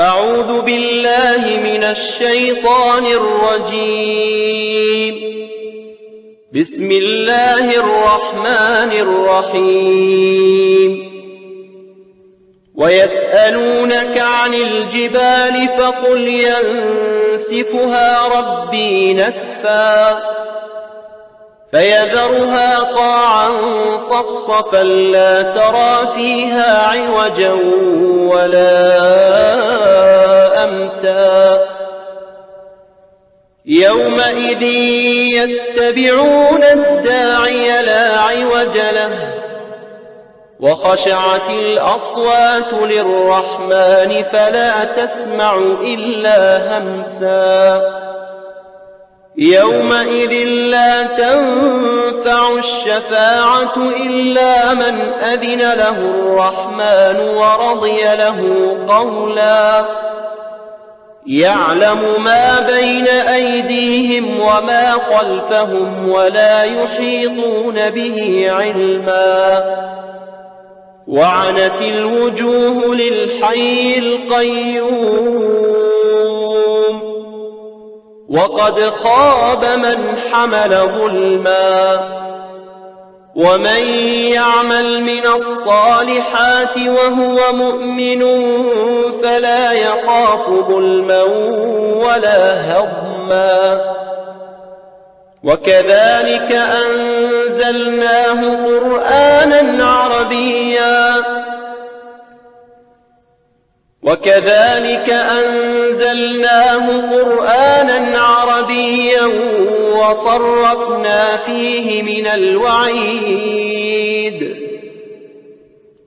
أعوذ بالله من الشيطان الرجيم. بسم الله الرحمن الرحيم. ويسألونك عن الجبال فقل ينسفها ربي نسفا فيذرها قاعا صفصفا لا ترى فيها عوجا ولا أمتا يومئذ يتبعون الداعي لا عوج له وخشعت الأصوات للرحمن فلا تسمع إلا همسا يومئذ لا تنفع الشفاعة إلا من أذن له الرحمن ورضي له قولا يعلم ما بين أيديهم وما خلفهم ولا يحيطون به علما وعنت الوجوه للحي القيوم وقد خاب من حمل ظلما ومن يعمل من الصالحات وهو مؤمن فلا يخاف ظلما ولا هضما وكذلك أنزلناه قرآنا عربيا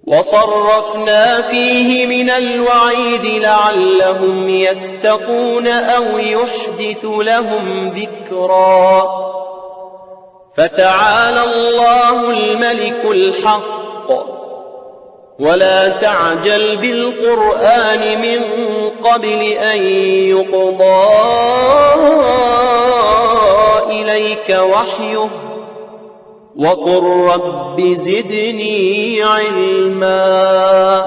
وصرفنا فيه من الوعيد لعلهم يتقون أو يحدث لهم ذكرا فتعالى الله الملك الحق ولا تعجل بالقرآن من قبل أن يقضى إليك وحيه وقل رب زدني علما